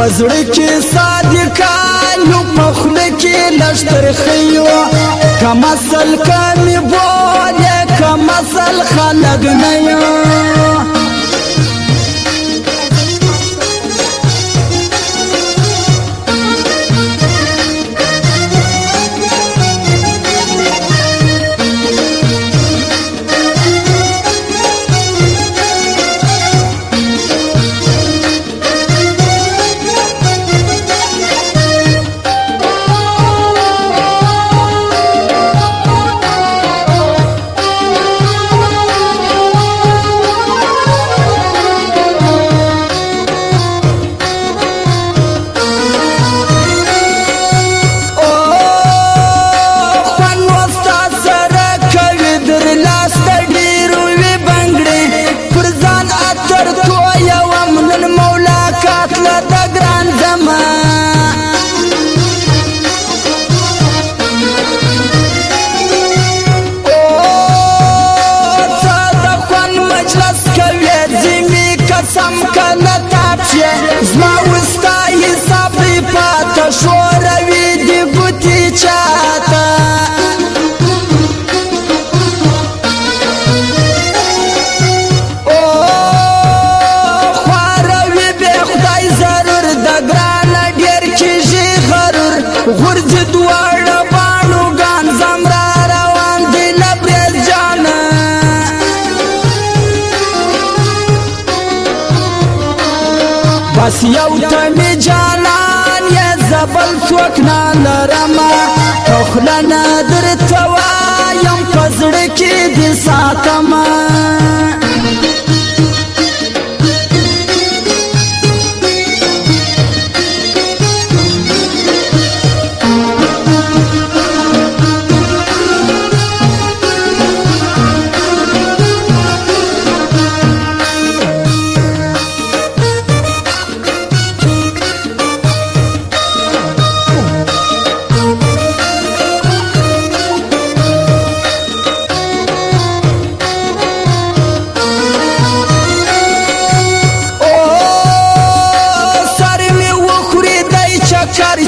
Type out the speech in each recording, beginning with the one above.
پزړه کې صادقان یو په خوله کې لږ ترخه یو کم اصل کمې بولې کم اصل خلک نه یو زما وستا حساب دی پاته شوروي دی ګوتې چاته خواروي بې خدای ضرور د ګرانه ډېر کېږي غرور غورځي دواړه باڼوګان زم را روان دی له بریز جانه بس یو تمی جانان یا زبل څوک نه لرمه په خوله نه درته وایم په زړه کې دې ساتمه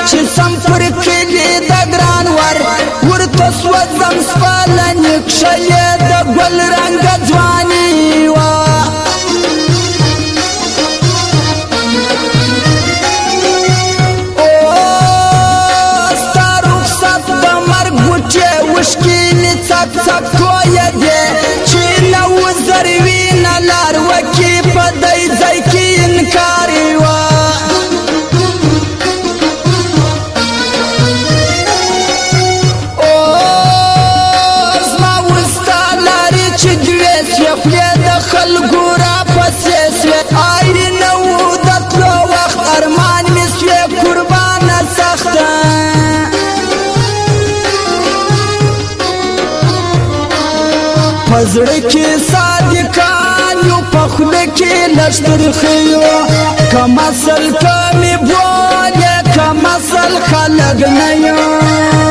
چې سم پر کلي د ګران ور ورته سوځم سپالنې کښلې د ګل رنګه ځواني وه ستا رخصت د مرګ ګوتې وشکېنې څک څک تویه دې چې نه وزروي نه لار وکې په دی ځای کې انکار وه خولې د خلکو راپسې سوې آیرې نه وو د تلو وخت ارمان مې سوې قربانه سخته په زړه کې صادقان یو په خوله کې لږ ترخه یو کم اصل کمې بولې کم اصل خلک نه یو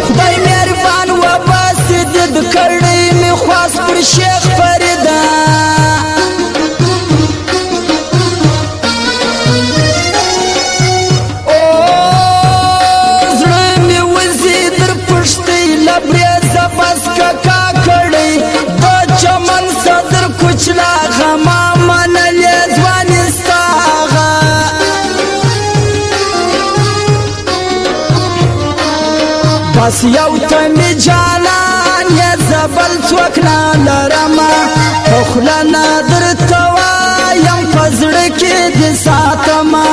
خدای مهربان و باسي د کړي می خواست پر شیخ فردا زړه می وزي در پښتې لبرې زبس کا کړي د چمن صدر کوچلا غما من لې بس یو تمی جانان یې زبل څوک نه لرمه په خوله نه درته وایم په زړه کې دې ساتمه